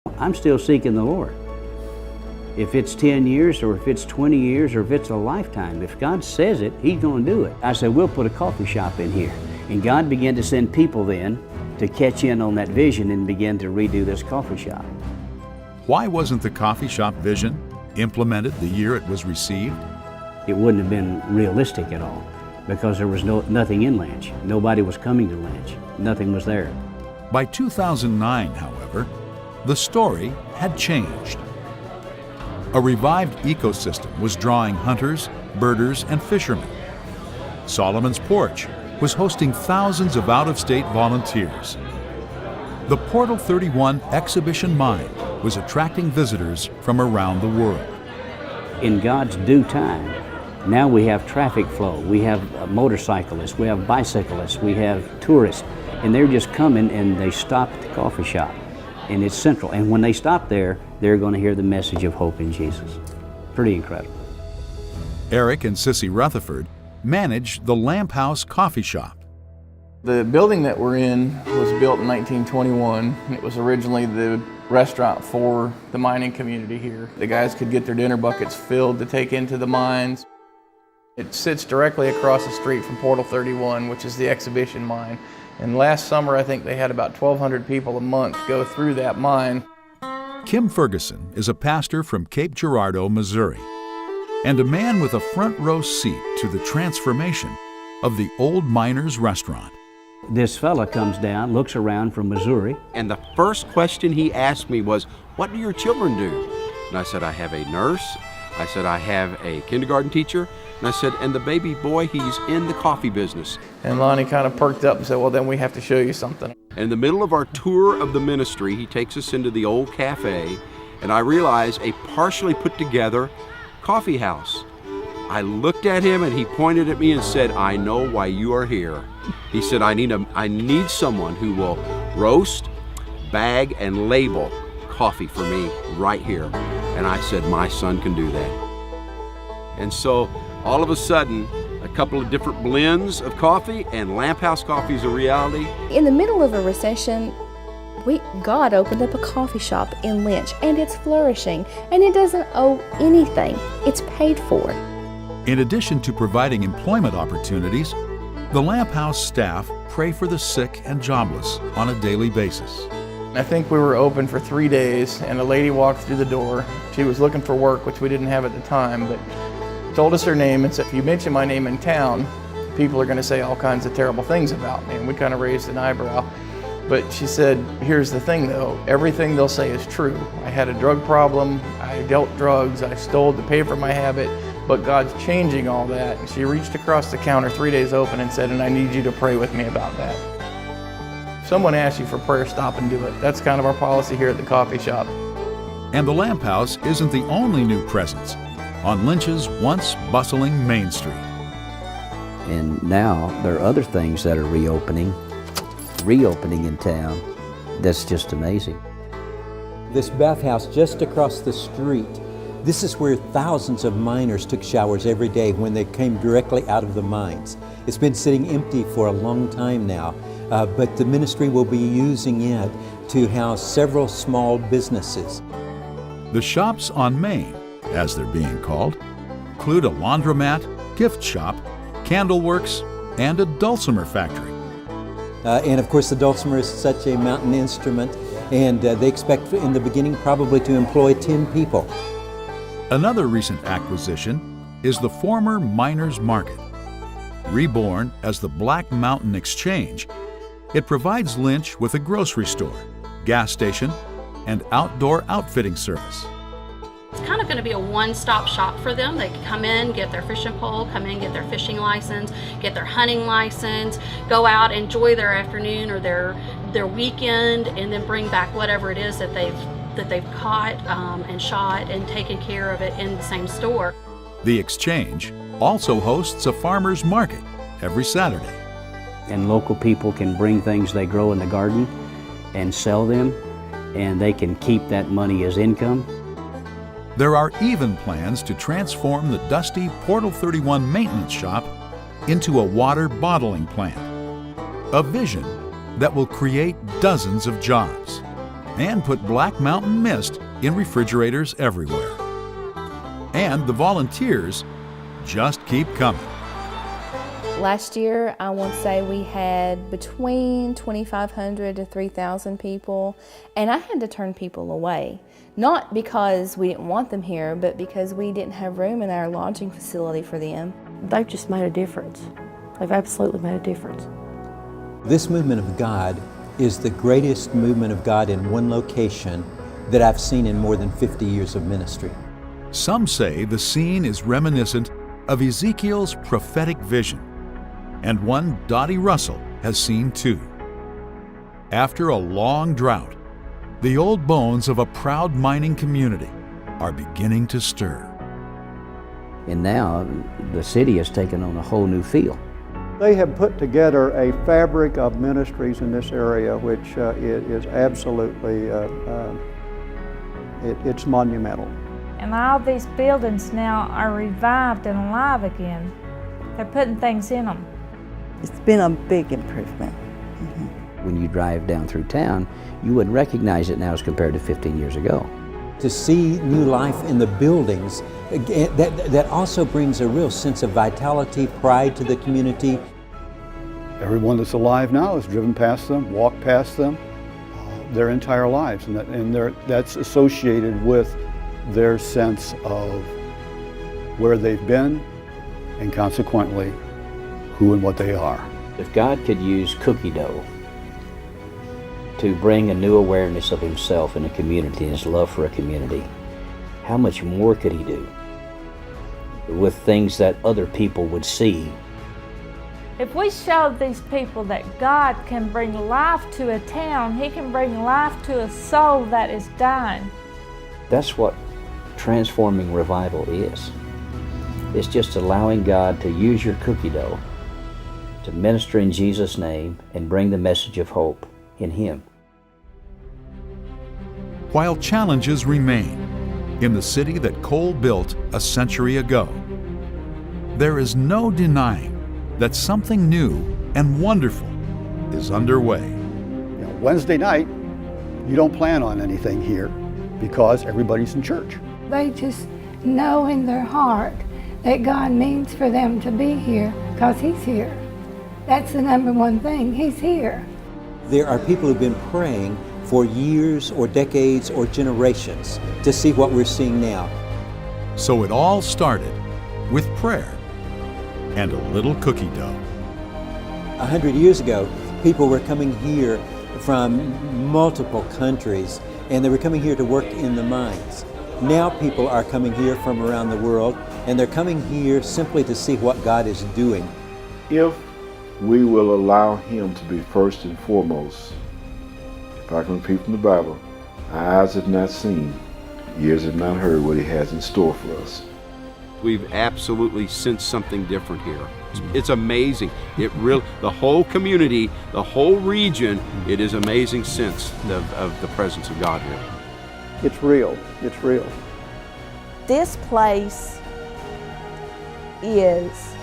I'm still seeking the Lord. If it's 10 years or if it's 20 years or if it's a lifetime, if God says it, He's going to do it. I said, we'll put a coffee shop in here. And God began to send people then to catch in on that vision and begin to redo this coffee shop. Why wasn't the coffee shop vision implemented the year it was received? It wouldn't have been realistic at all because there was nothing in Lynch. Nobody was coming to Lynch. Nothing was there. By 2009, however, the story had changed. A revived ecosystem was drawing hunters, birders, and fishermen. Solomon's Porch was hosting thousands of out-of-state volunteers. The Portal 31 exhibition mine was attracting visitors from around the world. In God's due time, now we have traffic flow. We have motorcyclists, we have bicyclists, we have tourists, and they're just coming and they stop at the coffee shop. And it's central. And when they stop there, they're going to hear the message of hope in Jesus. Pretty incredible. Eric and Sissy Rutherford manage the Lamp House Coffee Shop. The building that we're in was built in 1921. It was originally the restaurant for the mining community here. The guys could get their dinner buckets filled to take into the mines. It sits directly across the street from Portal 31, which is the exhibition mine. And last summer, I think they had about 1,200 people a month go through that mine. Kim Ferguson is a pastor from Cape Girardeau, Missouri, and a man with a front row seat to the transformation of the old miners' restaurant. This fella comes down, looks around from Missouri. And the first question he asked me was, "What do your children do?" And I said, "I have a nurse." I said, "I have a kindergarten teacher." And I said, "And the baby boy, he's in the coffee business." And Lonnie kind of perked up and said, "Well, then we have to show you something." In the middle of our tour of the ministry, he takes us into the old cafe, and I realize a partially put together coffee house. I looked at him and he pointed at me and said, "I know why you are here." He said, I need someone who will roast, bag, and label coffee for me right here." And I said, "My son can do that." And so all of a sudden, a couple of different blends of coffee, and Lamp House Coffee is a reality. In the middle of a recession, God opened up a coffee shop in Lynch, and it's flourishing, and it doesn't owe anything. It's paid for. In addition to providing employment opportunities, the Lamp House staff pray for the sick and jobless on a daily basis. I think we were open for 3 days, and a lady walked through the door. She was looking for work, which we didn't have at the time, but told us her name and said, "If you mention my name in town, people are going to say all kinds of terrible things about me." And we kind of raised an eyebrow. But she said, "Here's the thing though, everything they'll say is true. I had a drug problem, I dealt drugs, I stole to pay for my habit, but God's changing all that." And she reached across the counter 3 days open and said, "And I need you to pray with me about that." If someone asks you for prayer, stop and do it. That's kind of our policy here at the coffee shop. And the Lamp House isn't the only new presence on Lynch's once bustling Main Street. And now there are other things that are reopening in town. That's just amazing. This bathhouse just across the street, this is where thousands of miners took showers every day when they came directly out of the mines. It's been sitting empty for a long time now, but the ministry will be using it to house several small businesses. The shops on Main, as they're being called, include a laundromat, gift shop, candleworks, and a dulcimer factory. And of course the dulcimer is such a mountain instrument, and they expect in the beginning probably to employ 10 people. Another recent acquisition is the former Miners Market. Reborn as the Black Mountain Exchange, it provides Lynch with a grocery store, gas station, and outdoor outfitting service. It's kind of going to be a one-stop shop for them. They can come in, get their fishing pole, come in, get their fishing license, get their hunting license, go out, enjoy their afternoon or their weekend, and then bring back whatever it is that they've caught and shot and taken care of it in the same store. The Exchange also hosts a farmer's market every Saturday. And local people can bring things they grow in the garden and sell them, and they can keep that money as income. There are even plans to transform the dusty Portal 31 maintenance shop into a water bottling plant. A vision that will create dozens of jobs and put Black Mountain Mist in refrigerators everywhere. And the volunteers just keep coming. Last year, I want to say we had between 2,500 to 3,000 people, and I had to turn people away. Not because we didn't want them here, but because we didn't have room in our lodging facility for them. They've just made a difference. They've absolutely made a difference. This movement of God is the greatest movement of God in one location that I've seen in more than 50 years of ministry. Some say the scene is reminiscent of Ezekiel's prophetic vision, and one Dottie Russell has seen too. After a long drought, the old bones of a proud mining community are beginning to stir. And now the city has taken on a whole new feel. They have put together a fabric of ministries in this area which is absolutely, it's monumental. And all these buildings now are revived and alive again. They're putting things in them. It's been a big improvement. When you drive down through town, you wouldn't recognize it now as compared to 15 years ago. To see new life in the buildings, that also brings a real sense of vitality, pride to the community. Everyone that's alive now has driven past them, walked past them their entire lives, and that's associated with their sense of where they've been and consequently who and what they are. If God could use cookie dough to bring a new awareness of himself in a community and his love for a community, how much more could he do with things that other people would see? If we showed these people that God can bring life to a town, he can bring life to a soul that is dying. That's what transforming revival is. It's just allowing God to use your cookie dough to minister in Jesus' name and bring the message of hope in him. While challenges remain in the city that Cole built a century ago, there is no denying that something new and wonderful is underway. Wednesday night, you don't plan on anything here because everybody's in church. They just know in their heart that God means for them to be here because he's here. That's the number one thing, he's here. There are people who've been praying for years or decades or generations to see what we're seeing now. So it all started with prayer and a little cookie dough. 100 years ago, people were coming here from multiple countries, and they were coming here to work in the mines. Now people are coming here from around the world, and they're coming here simply to see what God is doing. If we will allow him to be first and foremost, if I can repeat from the Bible, eyes have not seen, ears have not heard what he has in store for us. We've absolutely sensed something different here. It's amazing. It really, the whole community, the whole region, it is amazing sense of the presence of God here. It's real. It's real. This place is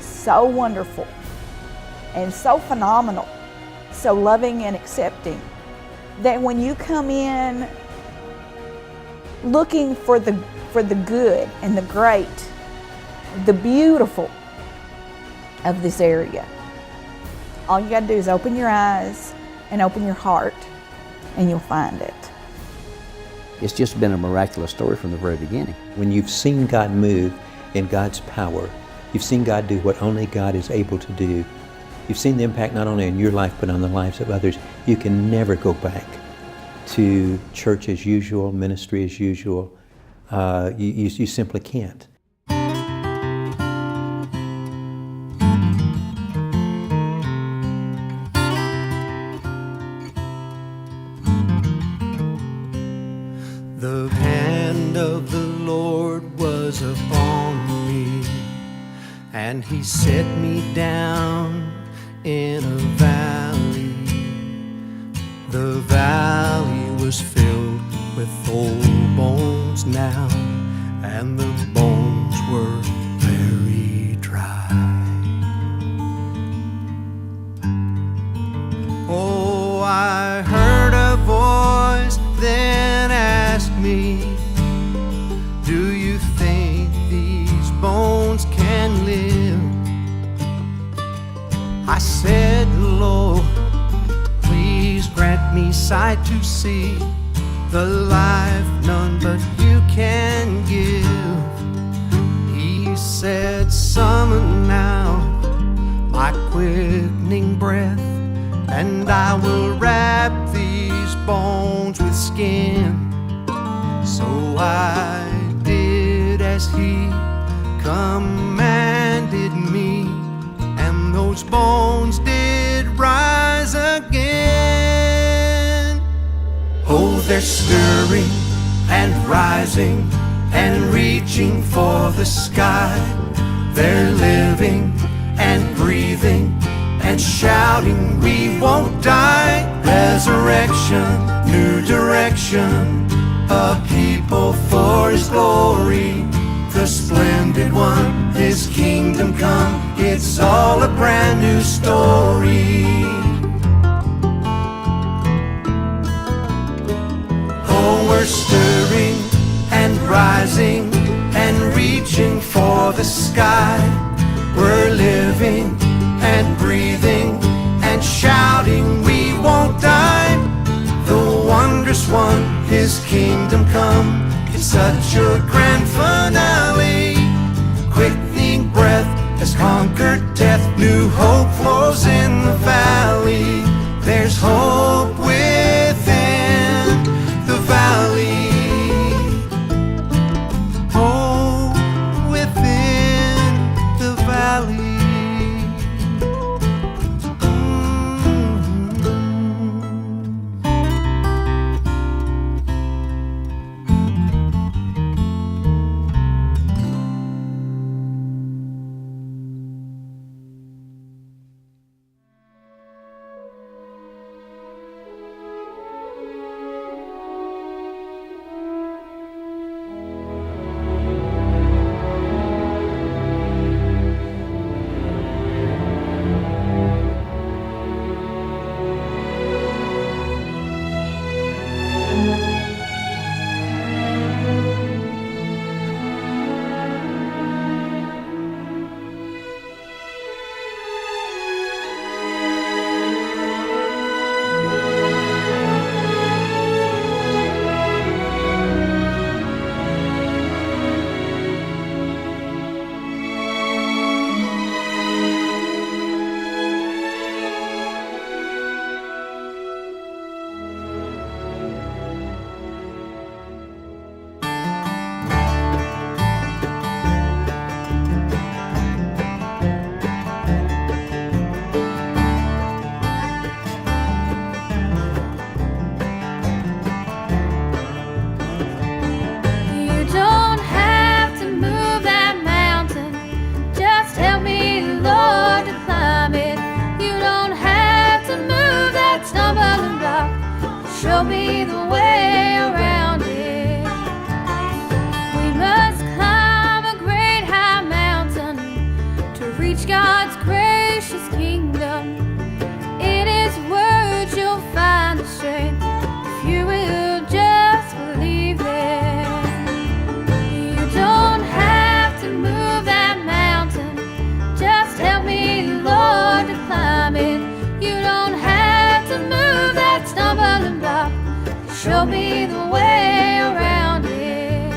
so wonderful and so phenomenal, so loving and accepting, that when you come in looking for the good and the great, the beautiful of this area, all you gotta do is open your eyes and open your heart and you'll find it. It's just been a miraculous story from the very beginning. When you've seen God move in God's power, you've seen God do what only God is able to do. You've seen the impact not only on your life but on the lives of others. You can never go back to church as usual, ministry as usual. You simply can't. The hand of the Lord was upon me, and he set me down in a valley. The valley was filled with old bones now, and the bones were very dry. Oh, I heard a voice me, do you think these bones can live? I said, Lord, please grant me sight to see the life none but you can give. He said, summon now my quickening breath, and I will wrap these bones with skin. So I did as he commanded me, and those bones did rise again. Oh, they're stirring and rising and reaching for the sky. They're living and breathing and shouting, we won't die. Resurrection, new direction, a people for his glory. The splendid one, his kingdom come, it's all a brand new story. Oh, we're stirring and rising and reaching for the sky. We're living and breathing and shouting, we won't die. The wondrous one, his kingdom come, it's such a grand finale. Quickening breath has conquered death, new hope flows in the valley. There's hope within the valley. Hope within the valley. Show me the way around it. We must climb a great high mountain to reach God's gracious kingdom. In His word you'll find the strength if you will just believe it. You don't have to move that mountain, just help me, Lord, to climb it. You don't have to move that stumbling block, show me the way around it.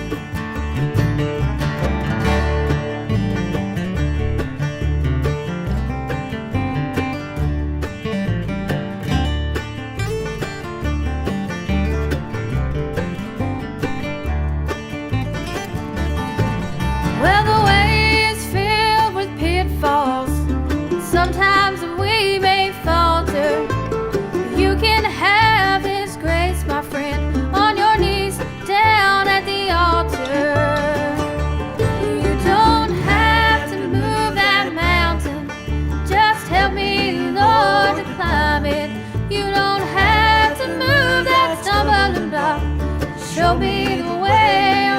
Well, the way is filled with pitfalls. Sometimes we may falter. You can have His grace, my friend, on your knees down at the altar. You don't have to move that mountain, just help me, Lord, to climb it. You don't have to move that stumbling block, show me the way